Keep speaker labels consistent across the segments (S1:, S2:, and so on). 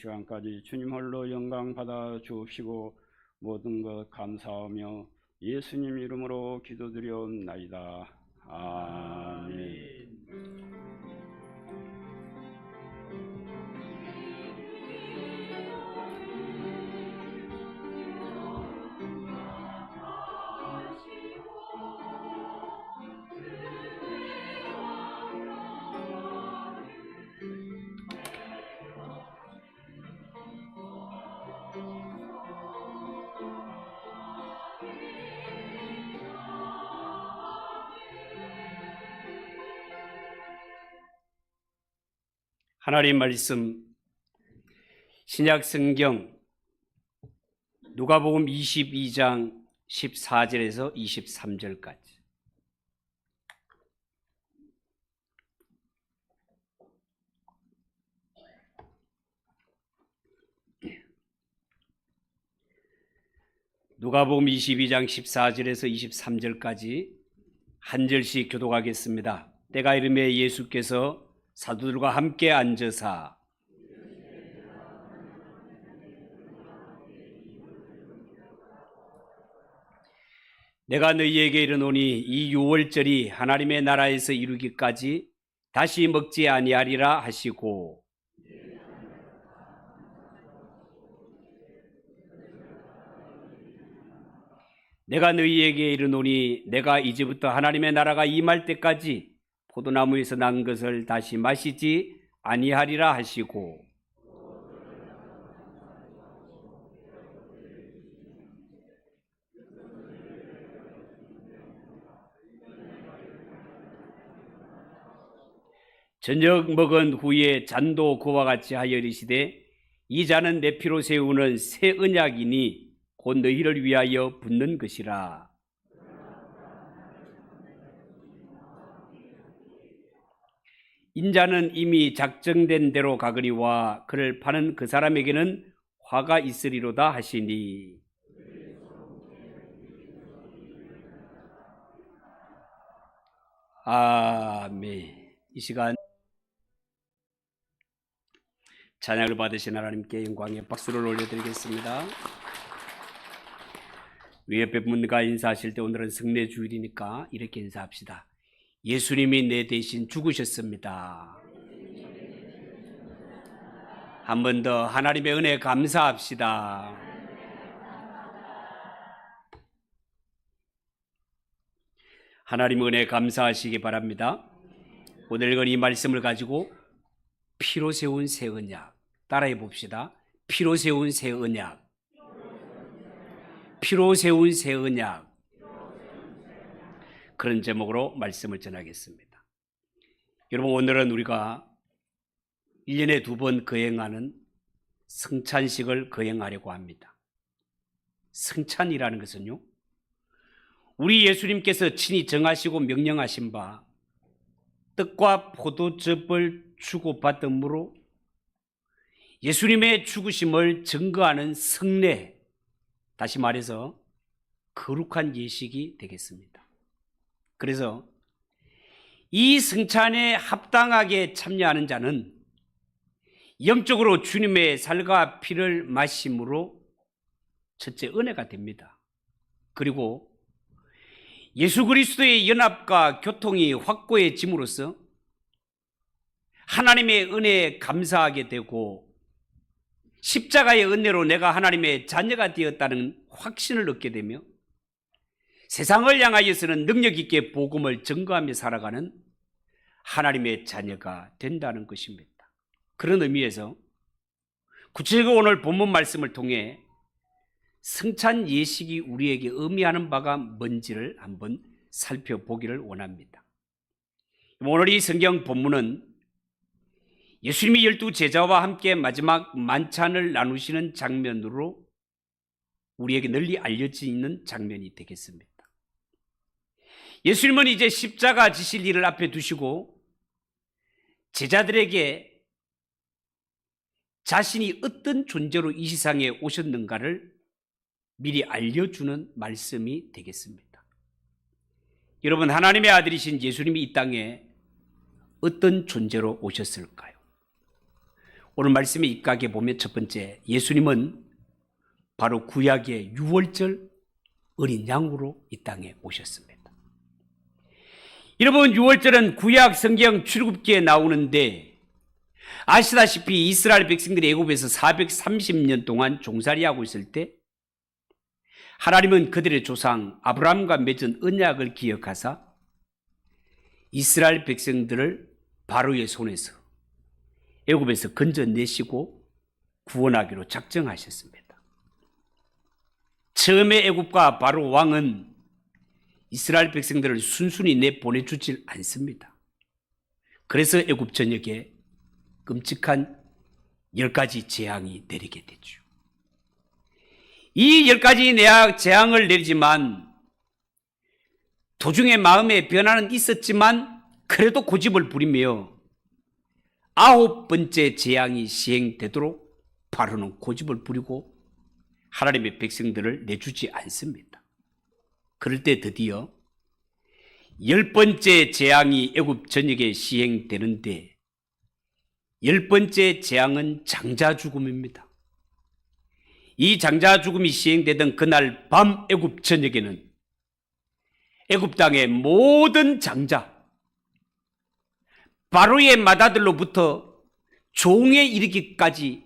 S1: 시간까지 주님 홀로 영광 받아 주옵시고 모든 것 감사하며 예수님 이름으로 기도드리옵나이다. 아멘. 하나님 말씀 신약 성경 누가복음 22장 14절에서 23절까지. 누가복음 22장 14절에서 23절까지 한 절씩 교독하겠습니다. 때가 이르매 예수께서 사도들과 함께 앉으사 내가 너희에게 이르노니 이 유월절이 하나님의 나라에서 이루기까지 다시 먹지 아니하리라 하시고 내가 너희에게 이르노니 내가 이제부터 하나님의 나라가 임할 때까지 포도나무에서 난 것을 다시 마시지 아니하리라 하시고 저녁 먹은 후에 잔도 그와 같이 하여 이르시되 이 잔은 내 피로 세우는 새 언약이니 곧 너희를 위하여 붓는 것이라. 인자는 이미 작정된 대로 가거니와 그를 파는 그 사람에게는 화가 있으리로다 하시니. 아멘. 이 시간 찬양을 받으신 하나님께 영광의 박수를 올려드리겠습니다. 우리 옆에 분과 인사하실 때 오늘은 성례 주일이니까 이렇게 인사합시다. 예수님이 내 대신 죽으셨습니다. 한 번 더 하나님의 은혜 감사합시다. 하나님의 은혜 감사하시기 바랍니다. 오늘 읽은 이 말씀을 가지고 피로 세운 새 언약 따라해 봅시다. 피로 세운 새 언약, 피로 세운 새 언약, 그런 제목으로 말씀을 전하겠습니다. 여러분, 오늘은 우리가 1년에 2번 거행하는 성찬식을 거행하려고 합니다. 성찬이라는 것은요, 우리 예수님께서 친히 정하시고 명령하신 바 떡과 포도즙을 주고받음으로 예수님의 죽으심을 증거하는 성례, 다시 말해서 거룩한 예식이 되겠습니다. 그래서 이 성찬에 합당하게 참여하는 자는 영적으로 주님의 살과 피를 마심으로 첫째 은혜가 됩니다. 그리고 예수 그리스도의 연합과 교통이 확고해짐으로써 하나님의 은혜에 감사하게 되고 십자가의 은혜로 내가 하나님의 자녀가 되었다는 확신을 얻게 되며 세상을 향하여서는 능력 있게 복음을 증거하며 살아가는 하나님의 자녀가 된다는 것입니다. 그런 의미에서 구체적으로 오늘 본문 말씀을 통해 성찬 예식이 우리에게 의미하는 바가 뭔지를 한번 살펴보기를 원합니다. 오늘 이 성경 본문은 예수님이 12제자와 함께 마지막 만찬을 나누시는 장면으로 우리에게 널리 알려져 있는 장면이 되겠습니다. 예수님은 이제 십자가 지실 일을 앞에 두시고 제자들에게 자신이 어떤 존재로 이 세상에 오셨는가를 미리 알려주는 말씀이 되겠습니다. 여러분, 하나님의 아들이신 예수님이 이 땅에 어떤 존재로 오셨을까요? 오늘 말씀에 입각해 보면 첫 번째, 예수님은 바로 구약의 유월절 어린 양으로 이 땅에 오셨습니다. 여러분, 유월절은 구약 성경 출애굽기에 나오는데 아시다시피 이스라엘 백성들이 애굽에서 430년 동안 종살이하고 있을 때 하나님은 그들의 조상 아브라함과 맺은 언약을 기억하사 이스라엘 백성들을 바로의 손에서 애굽에서 건져내시고 구원하기로 작정하셨습니다. 처음에 애굽과 바로 왕은 이스라엘 백성들을 순순히 내보내주질 않습니다. 그래서 애굽 전역에 끔찍한 10가지 재앙이 내리게 되죠. 이 10가지 재앙을 내리지만 도중에 마음의 변화는 있었지만 그래도 고집을 부리며 9번째 재앙이 시행되도록 바로는 고집을 부리고 하나님의 백성들을 내주지 않습니다. 그럴 때 드디어 10번째 재앙이 애굽 전역에 시행되는데 10번째 재앙은 장자 죽음입니다. 이 장자 죽음이 시행되던 그날 밤 애굽 전역에는 애굽 땅의 모든 장자, 바로의 맏아들로부터 종에 이르기까지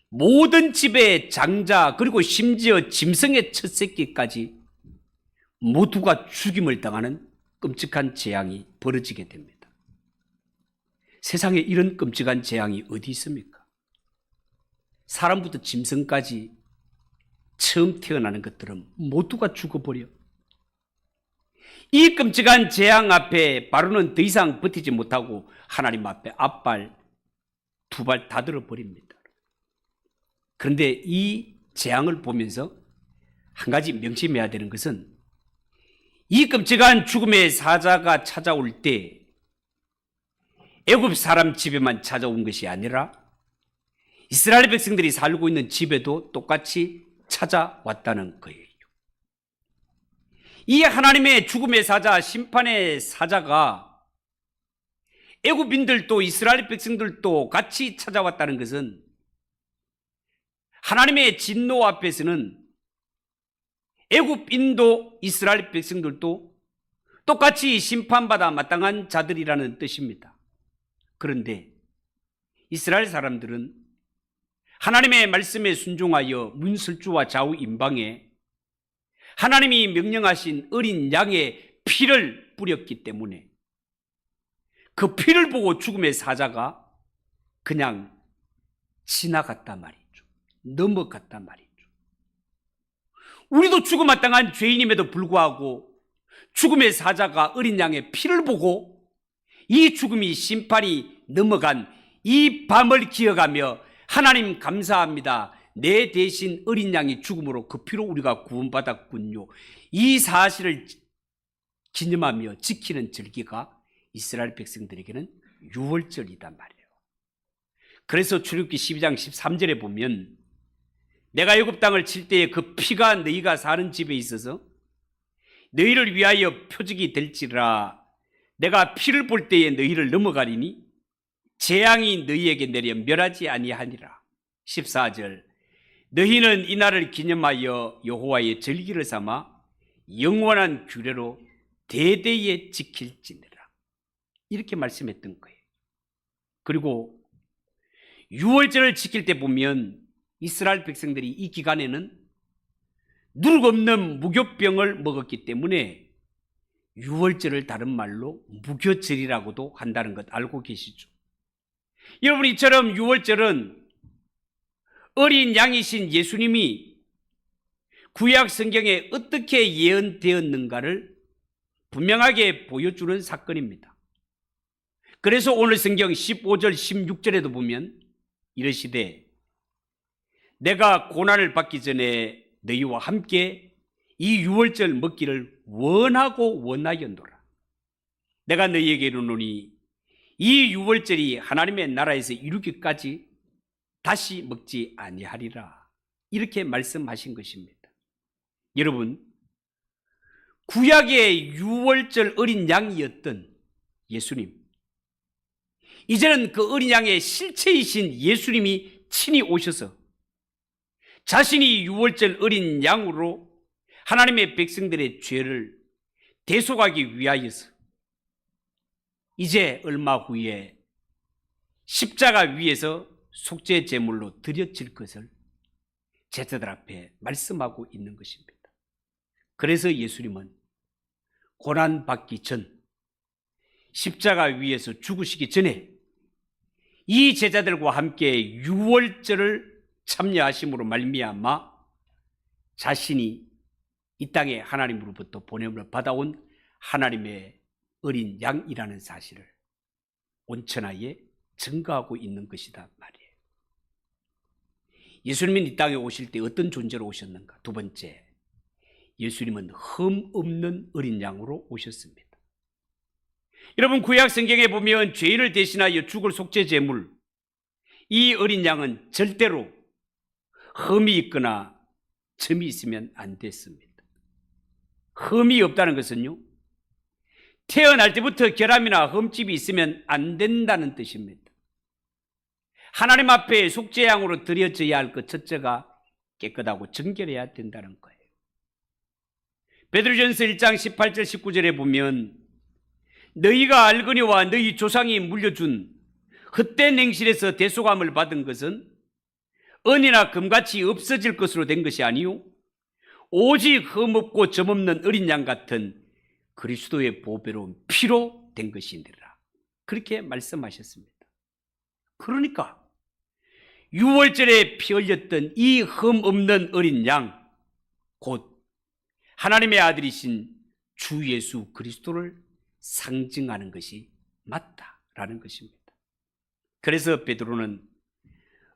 S1: 모든 집의 장자, 그리고 심지어 짐승의 첫 새끼까지 모두가 죽임을 당하는 끔찍한 재앙이 벌어지게 됩니다. 세상에 이런 끔찍한 재앙이 어디 있습니까? 사람부터 짐승까지 처음 태어나는 것들은 모두가 죽어버려. 이 끔찍한 재앙 앞에 바로는 더 이상 버티지 못하고 하나님 앞에 앞발, 두 발 다 들어버립니다. 그런데 이 재앙을 보면서 한 가지 명심해야 되는 것은 이 끔찍한 죽음의 사자가 찾아올 때 애굽 사람 집에만 찾아온 것이 아니라 이스라엘 백성들이 살고 있는 집에도 똑같이 찾아왔다는 거예요. 이 하나님의 죽음의 사자, 심판의 사자가 애굽인들도 이스라엘 백성들도 같이 찾아왔다는 것은 하나님의 진노 앞에서는 애굽인도 이스라엘 백성들도 똑같이 심판받아 마땅한 자들이라는 뜻입니다. 그런데 이스라엘 사람들은 하나님의 말씀에 순종하여 문설주와 좌우 임방에 하나님이 명령하신 어린 양의 피를 뿌렸기 때문에 그 피를 보고 죽음의 사자가 그냥 지나갔단 말이죠. 넘어갔단 말이죠. 우리도 죽음 마땅한 죄인임에도 불구하고 죽음의 사자가 어린 양의 피를 보고 이 죽음이 심판이 넘어간 이 밤을 기억하며 하나님 감사합니다. 내 대신 어린 양이 죽음으로 그 피로 우리가 구원받았군요. 이 사실을 기념하며 지키는 절기가 이스라엘 백성들에게는 유월절이단 말이에요. 그래서 출애굽기 12장 13절에 보면 내가 애굽 땅을 칠 때에 그 피가 너희가 사는 집에 있어서 너희를 위하여 표적이 될지라. 내가 피를 볼 때에 너희를 넘어가리니 재앙이 너희에게 내려 멸하지 아니하니라. 14절 너희는 이날을 기념하여 여호와의 절기를 삼아 영원한 규례로 대대에 지킬지니라. 이렇게 말씀했던 거예요. 그리고 유월절을 지킬 때 보면 이스라엘 백성들이 이 기간에는 누룩 없는 무교병을 먹었기 때문에 유월절을 다른 말로 무교절이라고도 한다는 것 알고 계시죠? 여러분, 이처럼 유월절은 어린 양이신 예수님이 구약 성경에 어떻게 예언되었는가를 분명하게 보여주는 사건입니다. 그래서 오늘 성경 15절 16절에도 보면 이러시되 내가 고난을 받기 전에 너희와 함께 이 유월절 먹기를 원하고 원하였노라. 내가 너희에게 이르노니 이 유월절이 하나님의 나라에서 이루기까지 다시 먹지 아니하리라. 이렇게 말씀하신 것입니다. 여러분, 구약의 유월절 어린 양이었던 예수님, 이제는 그 어린 양의 실체이신 예수님이 친히 오셔서 자신이 유월절 어린 양으로 하나님의 백성들의 죄를 대속하기 위하여서 이제 얼마 후에 십자가 위에서 속죄 제물로 드려질 것을 제자들 앞에 말씀하고 있는 것입니다. 그래서 예수님은 고난받기 전, 십자가 위에서 죽으시기 전에 이 제자들과 함께 유월절을 참여하심으로 말미암아 자신이 이 땅에 하나님으로부터 보냄을 받아온 하나님의 어린 양이라는 사실을 온천하에 증거하고 있는 것이다 말이에요. 예수님은 이 땅에 오실 때 어떤 존재로 오셨는가? 두 번째, 예수님은 흠 없는 어린 양으로 오셨습니다. 여러분, 구약 성경에 보면 죄인을 대신하여 죽을 속죄 제물, 이 어린 양은 절대로 흠이 있거나 점이 있으면 안 됐습니다. 흠이 없다는 것은요, 태어날 때부터 결함이나 흠집이 있으면 안 된다는 뜻입니다. 하나님 앞에 속죄양으로 드려져야 할 그 첫째가 깨끗하고 정결해야 된다는 거예요. 베드로전서 1장 18절 19절에 보면 너희가 알거니와 너희 조상이 물려준 헛된 행실에서 대속함을 받은 것은 은이나 금같이 없어질 것으로 된 것이 아니요 오직 흠없고 점없는 어린 양 같은 그리스도의 보배로운 피로 된 것이니라. 그렇게 말씀하셨습니다. 그러니까 유월절에 피 흘렸던 이 흠없는 어린 양, 곧 하나님의 아들이신 주 예수 그리스도를 상징하는 것이 맞다라는 것입니다. 그래서 베드로는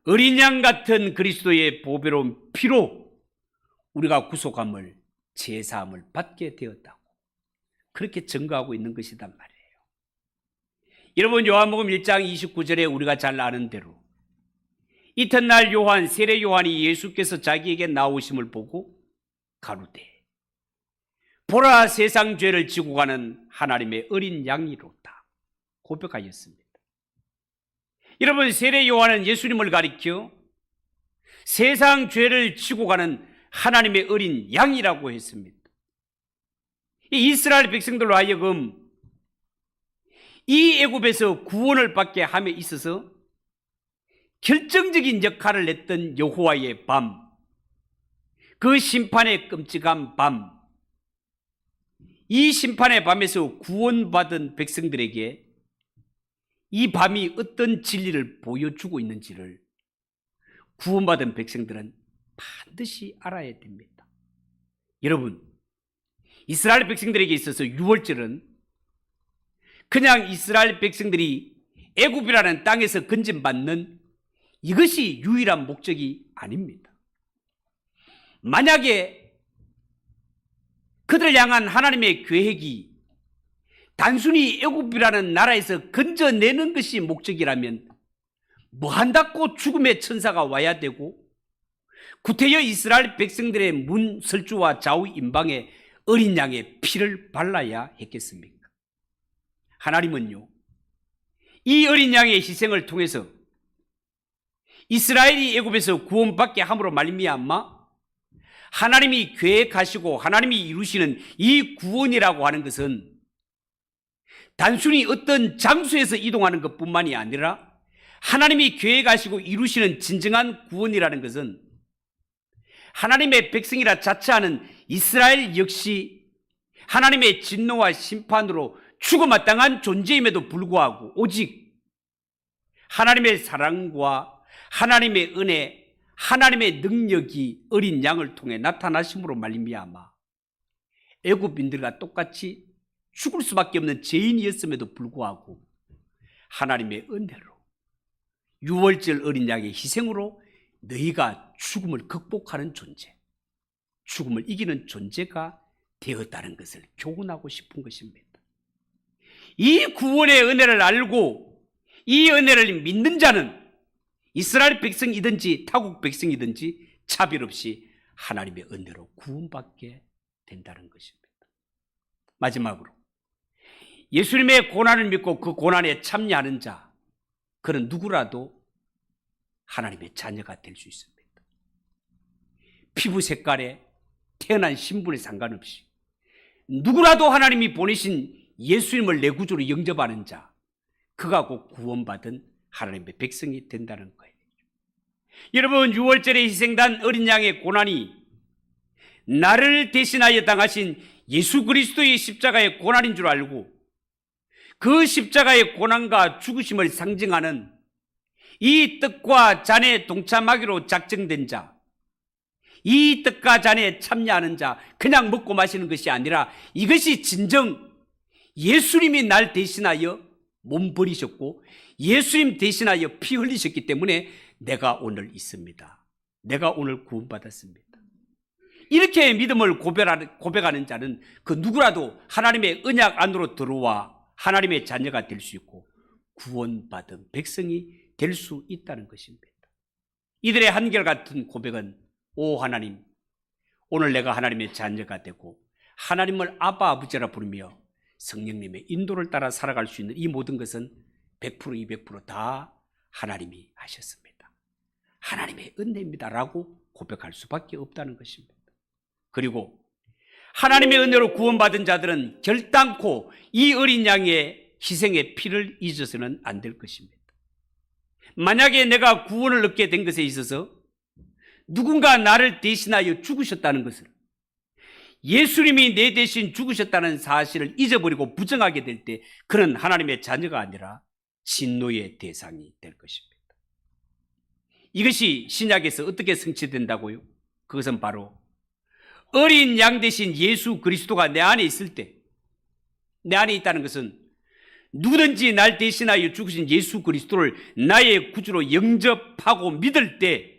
S1: 어린 양 같은 그리스도의 보배로운 피로 우리가 구속함을, 제사함을 받게 되었다고 그렇게 증거하고 있는 것이단 말이에요. 여러분, 요한복음 1장 29절에 우리가 잘 아는 대로 이튿날 요한, 세례 요한이 예수께서 자기에게 나오심을 보고 가로되 보라, 세상 죄를 지고 가는 하나님의 어린 양이로다 고백하였습니다. 여러분, 세례 요한은 예수님을 가리켜 세상 죄를 지고 가는 하나님의 어린 양이라고 했습니다. 이 이스라엘 백성들로 하여금 이 애굽에서 구원을 받게 함에 있어서 결정적인 역할을 했던 여호와의 밤, 그 심판의 끔찍한 밤, 이 심판의 밤에서 구원받은 백성들에게 이 밤이 어떤 진리를 보여주고 있는지를 구원받은 백성들은 반드시 알아야 됩니다. 여러분, 이스라엘 백성들에게 있어서 유월절은 그냥 이스라엘 백성들이 애굽이라는 땅에서 건진받는 이것이 유일한 목적이 아닙니다. 만약에 그들을 향한 하나님의 계획이 단순히 애굽이라는 나라에서 건져내는 것이 목적이라면 뭐 한다고 죽음의 천사가 와야 되고 구태여 이스라엘 백성들의 문 설주와 좌우 임방에 어린 양의 피를 발라야 했겠습니까? 하나님은요, 이 어린 양의 희생을 통해서 이스라엘이 애굽에서 구원받게 함으로 말미암아 하나님이 계획하시고 하나님이 이루시는 이 구원이라고 하는 것은 단순히 어떤 장소에서 이동하는 것뿐만이 아니라 하나님이 계획하시고 이루시는 진정한 구원이라는 것은 하나님의 백성이라 자처하는 이스라엘 역시 하나님의 진노와 심판으로 죽어마땅한 존재임에도 불구하고 오직 하나님의 사랑과 하나님의 은혜, 하나님의 능력이 어린 양을 통해 나타나심으로 말미암아 애굽인들과 똑같이 죽을 수밖에 없는 죄인이었음에도 불구하고 하나님의 은혜로 유월절 어린 양의 희생으로 너희가 죽음을 극복하는 존재, 죽음을 이기는 존재가 되었다는 것을 교훈하고 싶은 것입니다. 이 구원의 은혜를 알고 이 은혜를 믿는 자는 이스라엘 백성이든지 타국 백성이든지 차별 없이 하나님의 은혜로 구원받게 된다는 것입니다. 마지막으로 예수님의 고난을 믿고 그 고난에 참여하는 자, 그는 누구라도 하나님의 자녀가 될 수 있습니다. 피부 색깔에 태어난 신분에 상관없이 누구라도 하나님이 보내신 예수님을 내 구주로 영접하는 자, 그가 곧 구원받은 하나님의 백성이 된다는 거예요. 여러분, 유월절에 희생된 어린 양의 고난이 나를 대신하여 당하신 예수 그리스도의 십자가의 고난인 줄 알고 그 십자가의 고난과 죽으심을 상징하는 이 떡과 잔에 동참하기로 작정된 자, 이 떡과 잔에 참여하는 자, 그냥 먹고 마시는 것이 아니라 이것이 진정 예수님이 날 대신하여 몸 버리셨고 예수님 대신하여 피 흘리셨기 때문에 내가 오늘 있습니다. 내가 오늘 구원받았습니다. 이렇게 믿음을 고백하는 자는 그 누구라도 하나님의 언약 안으로 들어와 하나님의 자녀가 될 수 있고 구원받은 백성이 될 수 있다는 것입니다. 이들의 한결같은 고백은 오 하나님, 오늘 내가 하나님의 자녀가 되고 하나님을 아바 아버지라 부르며 성령님의 인도를 따라 살아갈 수 있는 이 모든 것은 100% 200%다 하나님이 하셨습니다. 하나님의 은혜입니다 라고 고백할 수밖에 없다는 것입니다. 그리고 하나님의 은혜로 구원받은 자들은 결단코 이 어린 양의 희생의 피를 잊어서는 안 될 것입니다. 만약에 내가 구원을 얻게 된 것에 있어서 누군가 나를 대신하여 죽으셨다는 것을, 예수님이 내 대신 죽으셨다는 사실을 잊어버리고 부정하게 될 때 그는 하나님의 자녀가 아니라 진노의 대상이 될 것입니다. 이것이 신약에서 어떻게 성취된다고요? 그것은 바로 어린 양 대신 예수 그리스도가 내 안에 있을 때, 내 안에 있다는 것은 누구든지 날 대신하여 죽으신 예수 그리스도를 나의 구주로 영접하고 믿을 때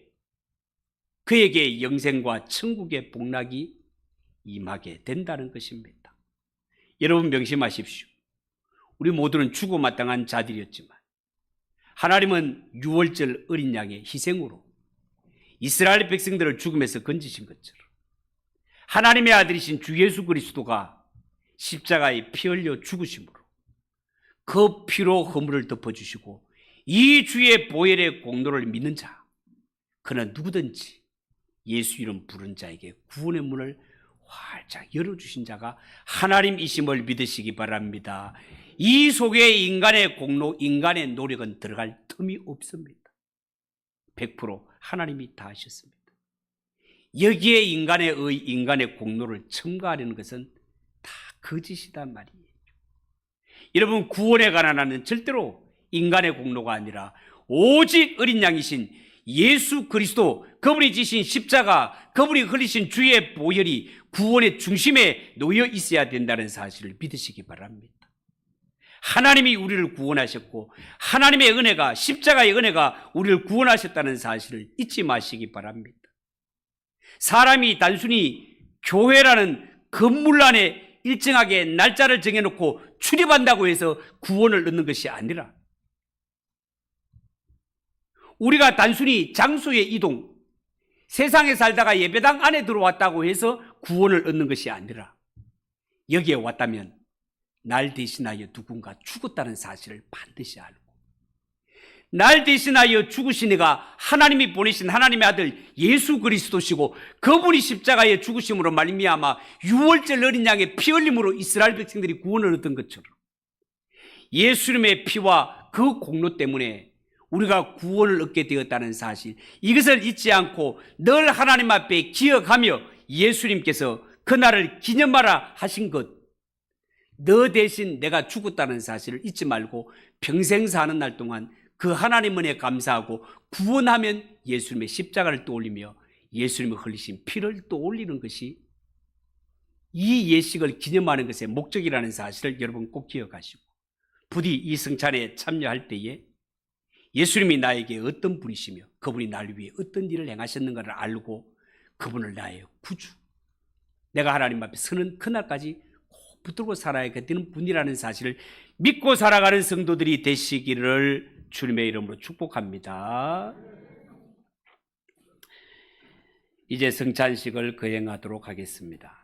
S1: 그에게 영생과 천국의 복락이 임하게 된다는 것입니다. 여러분 명심하십시오. 우리 모두는 죽어마땅한 자들이었지만 하나님은 유월절 어린 양의 희생으로 이스라엘 백성들을 죽음에서 건지신 것처럼 하나님의 아들이신 주 예수 그리스도가 십자가에 피 흘려 죽으심으로 그 피로 허물을 덮어주시고 이 주의 보혈의 공로를 믿는 자, 그는 누구든지 예수 이름 부른 자에게 구원의 문을 활짝 열어주신 자가 하나님이심을 믿으시기 바랍니다. 이 속에 인간의 공로, 인간의 노력은 들어갈 틈이 없습니다. 100% 하나님이 다 하셨습니다. 여기에 인간의 의, 인간의 공로를 첨가하려는 것은 다 거짓이단 말이에요. 여러분, 구원에 관한 하는 절대로 인간의 공로가 아니라 오직 어린 양이신 예수 그리스도, 그분이 지신 십자가, 그분이 흘리신 주의 보혈이 구원의 중심에 놓여 있어야 된다는 사실을 믿으시기 바랍니다. 하나님이 우리를 구원하셨고 하나님의 은혜가, 십자가의 은혜가 우리를 구원하셨다는 사실을 잊지 마시기 바랍니다. 사람이 단순히 교회라는 건물 안에 일정하게 날짜를 정해놓고 출입한다고 해서 구원을 얻는 것이 아니라 우리가 단순히 장소의 이동, 세상에 살다가 예배당 안에 들어왔다고 해서 구원을 얻는 것이 아니라 여기에 왔다면 날 대신하여 누군가 죽었다는 사실을 반드시 알고 날 대신하여 죽으신 이가 하나님이 보내신 하나님의 아들 예수 그리스도시고 그분이 십자가에 죽으심으로 말미암아 유월절 어린 양의 피 흘림으로 이스라엘 백성들이 구원을 얻은 것처럼 예수님의 피와 그 공로 때문에 우리가 구원을 얻게 되었다는 사실, 이것을 잊지 않고 늘 하나님 앞에 기억하며 예수님께서 그날을 기념하라 하신 것, 너 대신 내가 죽었다는 사실을 잊지 말고 평생 사는 날 동안 그 하나님 은혜에 감사하고 구원하면 예수님의 십자가를 떠올리며 예수님의 흘리신 피를 떠올리는 것이 이 예식을 기념하는 것의 목적이라는 사실을 여러분 꼭 기억하시고 부디 이 성찬에 참여할 때에 예수님이 나에게 어떤 분이시며 그분이 나를 위해 어떤 일을 행하셨는가를 알고 그분을 나의 구주, 내가 하나님 앞에 서는 그날까지 꼭 붙들고 살아야 되는 분이라는 사실을 믿고 살아가는 성도들이 되시기를 주님의 이름으로 축복합니다. 이제 성찬식을 거행하도록 하겠습니다.